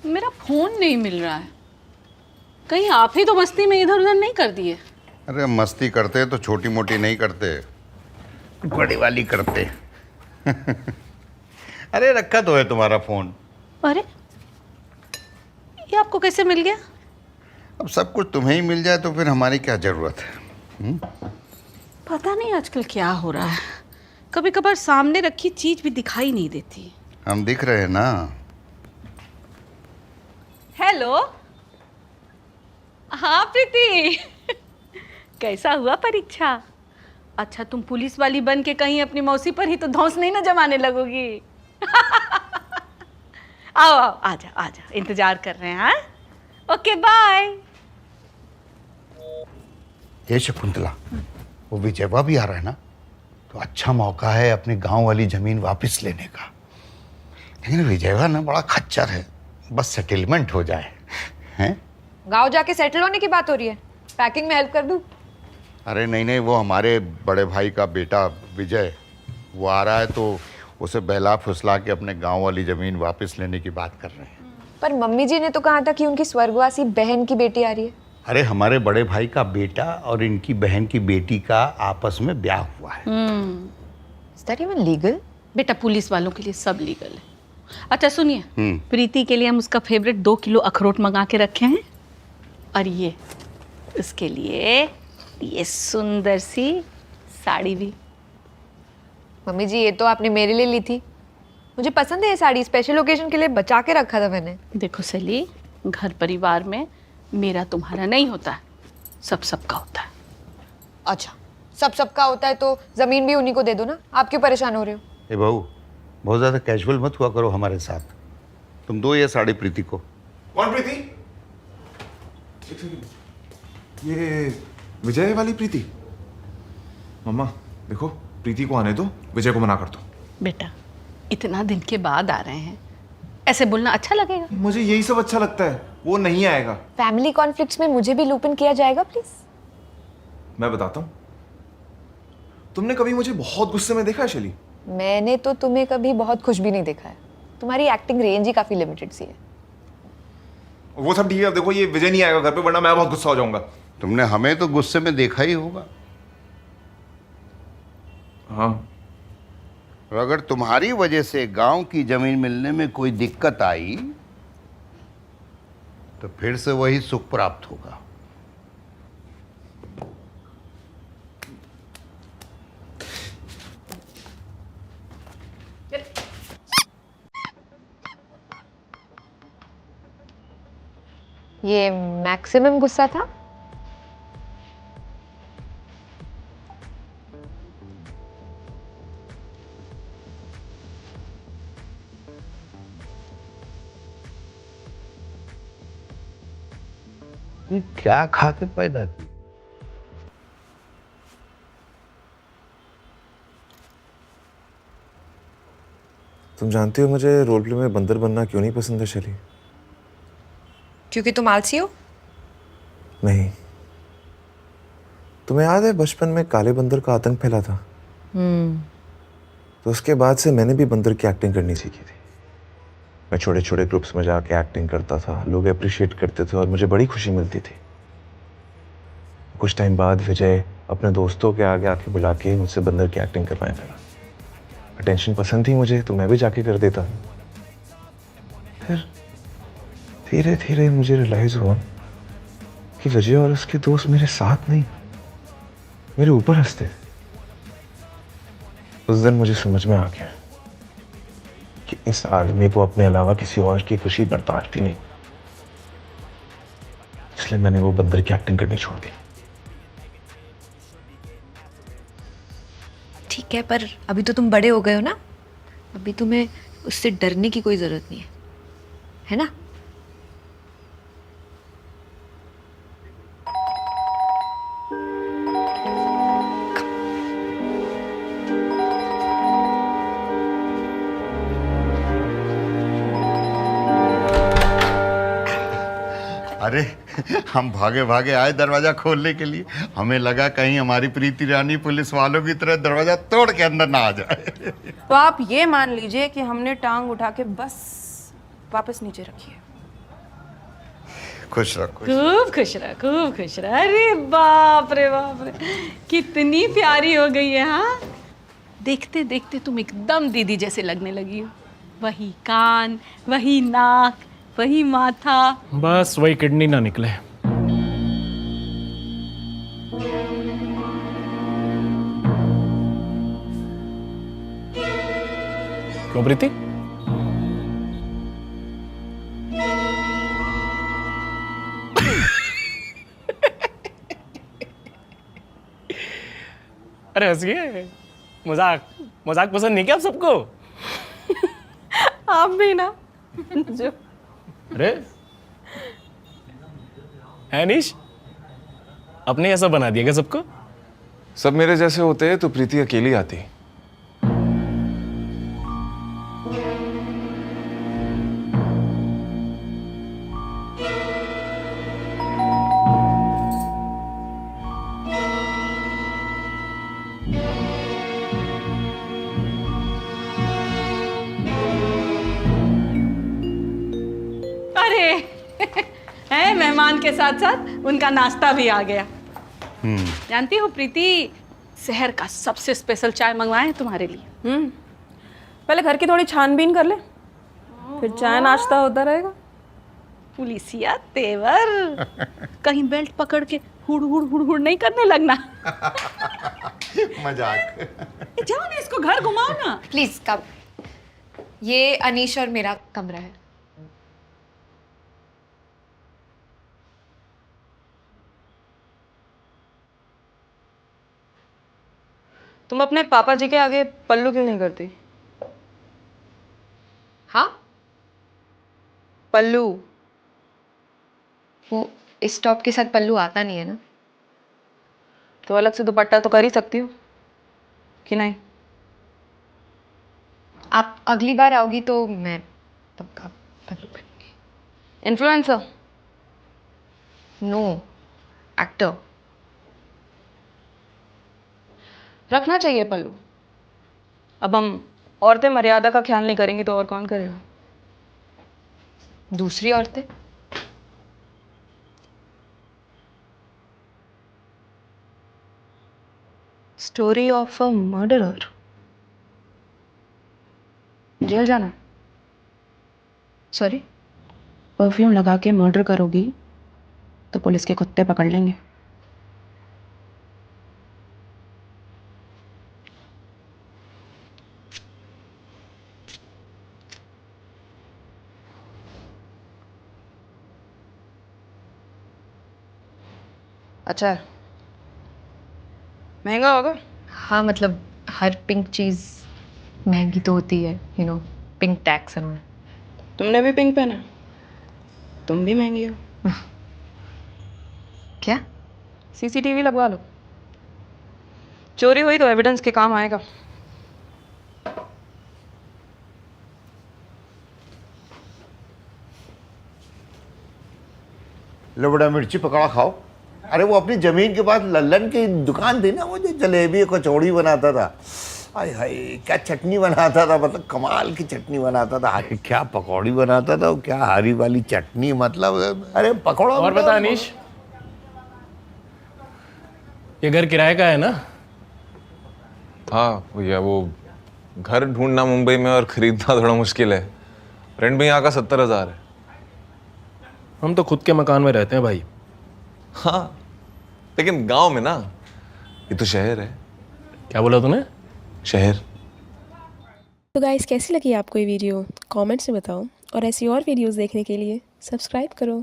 मेरा फोन नहीं मिल रहा है। कहीं आप ही तो मस्ती में इधर उधर नहीं कर दिए? अरे मस्ती करते तो छोटी मोटी नहीं करते, बड़ी वाली करते। अरे रखा तो है तुम्हारा फोन। अरे ये आपको कैसे मिल गया? अब सब कुछ तुम्हें ही मिल जाए तो फिर हमारी क्या जरूरत है? पता नहीं आजकल क्या हो रहा है, कभी कभार सामने रखी चीज भी दिखाई नहीं देती। हम दिख रहे हैं ना। हेलो। हाँ प्रीति। कैसा हुआ परीक्षा? अच्छा तुम पुलिस वाली बन के कहीं अपनी मौसी पर ही तो धौंस नहीं ना जमाने लगोगी। आओ आओ, आजा आजा, इंतजार कर रहे हैं। हाँ ओके बाय। ये शकुंतला, वो विजयवा भी आ रहा है ना, तो अच्छा मौका है अपने गांव वाली जमीन वापस लेने का। लेकिन विजयवा ना बड़ा खच्चर है, बस सेटलमेंट हो जाए। हैं? गांव जाके सेटल होने की बात हो रही है, पैकिंग में हेल्प कर दूं? अरे नहीं नहीं, वो हमारे बड़े भाई का बेटा विजय वो आ रहा है, तो उसे बहला फुसला के अपने गांव वाली जमीन वापस लेने की बात कर रहे हैं। पर मम्मी जी ने तो कहा था कि उनकी स्वर्गवासी बहन की बेटी आ रही है। अरे हमारे बड़े भाई का बेटा और इनकी बहन की बेटी का आपस में ब्याह हुआ है। Is that even legal? बेटा पुलिस वालों के लिए सब लीगल है। अच्छा सुनिए, प्रीति के लिए हम उसका फेवरेट 2 किलो अखरोट मंगा के रखे हैं, और ये उसके लिए ये सुंदर सी साड़ी भी। मम्मी जी ये तो आपने मेरे लिए ली थी, मुझे पसंद है ये साड़ी, स्पेशल ओकेजन के लिए बचा के रखा था मैंने। देखो सली, घर परिवार में मेरा तुम्हारा नहीं होता है, सब सबका होता है। अच्छा सब सबका होता है तो जमीन भी उन्हीं को दे दो ना, आप क्यों परेशान हो रहे हो? ए बहू, बहुत ज्यादा कैजुअल मत हुआ करो हमारे साथ। तुम दो ये साड़ी प्रीति को। कौन प्रीति? ये विजय वाली प्रीति? मम्मा देखो, प्रीति को आने दो, विजय को मना कर दो। बेटा इतना दिन के बाद आ रहे हैं, ऐसे बोलना अच्छा लगेगा? मुझे यही सब अच्छा लगता है, वो नहीं आएगा। फैमिली कॉन्फ्लिक्ट्स में मुझे भी लूप इन किया जाएगा प्लीज। मैं बताता हूँ, तुमने कभी मुझे बहुत गुस्से में देखा है शैली? मैंने तो तुम्हें कभी बहुत खुश भी नहीं देखा है, तुम्हारी एक्टिंग रेंज ही काफी लिमिटेड सी है। वो सब ठीक है, देखो ये विजय नहीं आएगा घर पे, वरना मैं बहुत गुस्सा हो जाऊंगा। तुमने हमें तो गुस्से में देखा ही होगा। हाँ। और अगर तुम्हारी वजह से गांव की जमीन मिलने में कोई दिक्कत आई तो फिर से वही सुख प्राप्त होगा। ये मैक्सिमम गुस्सा था? ये क्या खा के पैदा की? तुम जानती हो मुझे रोल प्ले में बंदर बनना क्यों नहीं पसंद है शैली? क्योंकि तुम आलसी हो? नहीं। तुम्हें याद है बचपन में काले बंदर का आतंक फैला था? तो उसके बाद से मैंने भी बंदर की एक्टिंग करनी सीखी थी। मैं छोटे छोटे ग्रुप्स में जाके एक्टिंग करता था, लोग अप्रिशिएट करते थे और मुझे बड़ी खुशी मिलती थी। कुछ टाइम बाद विजय अपने दोस्तों के आगे आके बुला के मुझसे बंदर की एक्टिंग करवाने लगा। अटेंशन पसंद थी मुझे, तो मैं भी जाके कर देता। फिर धीरे धीरे मुझे रियलाइज हुआ कि विजय और उसके दोस्त मेरे साथ नहीं, मेरे ऊपर हंसते। उस दिन मुझे समझ में आ गया कि इस आदमी को अपने अलावा किसी और की खुशी बर्दाश्त ही नहीं। इसलिए मैंने वो बंदर की एक्टिंग करनी छोड़ दी। ठीक है, पर अभी तो तुम बड़े हो गए हो ना, अभी तुम्हें उससे डरने की कोई जरूरत नहीं है ना? अरे हम भागे भागे आए दरवाजा खोलने के लिए, हमें लगा कहीं हमारी प्रीति रानी पुलिस वालों की तरह दरवाजा तोड़ के अंदर ना आ जाए। तो आप ये मान लीजिए कि हमने टांग उठा के बस वापस नीचे रखी है। खुश रहो खूब खुश रह, खूब खुश रह। अरे बाप रे बाप रे, कितनी प्यारी हो गई है। हाँ, देखते देखते तुम एकदम दीदी जैसे लगने लगी हो। वही कान, वही नाक, वही माथा। बस वही किडनी ना निकले। क्यों प्रीति? अरे हंसिए, मजाक मजाक पसंद नहीं क्या आप सबको? आप भी ना जो। अरे है निश, अपने ऐसा बना दिया क्या सबको? सब मेरे जैसे होते हैं तो प्रीति अकेली आती। अरे है, मेहमान के साथ साथ उनका नाश्ता भी आ गया। जानती हो प्रीति, शहर का सबसे स्पेशल चाय मंगवाए हैं तुम्हारे लिए। पहले घर की थोड़ी छानबीन कर ले, फिर चाय नाश्ता होता रहेगा। पुलिसिया तेवर, कहीं बेल्ट पकड़ के हुड़ हुड़ हुड़ हुड़ नहीं करने लगना। मजाक। जाओ ना, इसको घर घुमाओ ना। Please come. ये अनीश और मेरा कमरा है। तुम अपने पापा जी के आगे पल्लू क्यों नहीं करती? हाँ, पल्लू। वो इस टॉप के साथ पल्लू आता नहीं है ना। तो अलग से दुपट्टा तो कर ही सकती हो कि नहीं? आप अगली बार आओगी तो मैं पक्का पल्लू पहनूंगी। इन्फ्लुएंसर? No, actor. रखना चाहिए पल्लू। अब हम औरतें मर्यादा का ख्याल नहीं करेंगी तो और कौन करेगा? दूसरी औरतें? Story of a murderer. Jail जाना? सॉरी। परफ्यूम लगा के मर्डर करोगी तो पुलिस के कुत्ते पकड़ लेंगे। अच्छा है, महंगा होगा। हाँ, मतलब हर पिंक चीज महंगी तो होती है, यू नो, पिंक टैक्स है। तुमने भी पिंक पहना, तुम भी महंगी हो। क्या? सीसीटीवी लगवा लो, चोरी हुई तो एविडेंस के काम आएगा। लो बड़ा मिर्ची पकौड़ा खाओ। अरे वो अपनी जमीन के पास लल्लन की दुकान थी ना, वो जो जलेबी कचौड़ी बनाता था, हाय हाय क्या चटनी बनाता था, मतलब कमाल की चटनी बनाता था। अरे क्या पकौड़ी बनाता था, क्या हरी वाली चटनी, मतलब अरे पकौड़ा। और बता अनीश, ये घर किराए का है ना? हाँ भैया, वो घर ढूंढना मुंबई में और खरीदना थोड़ा मुश्किल है। रेंट भी यहाँ का 70,000 है। हम तो खुद के मकान में रहते हैं भाई। हाँ, लेकिन गांव में ना, ये तो शहर है। क्या बोला तूने? शहर। तो गाइस, कैसी लगी आपको ये वीडियो? कमेंट्स में बताओ, और ऐसी और वीडियोस देखने के लिए सब्सक्राइब करो।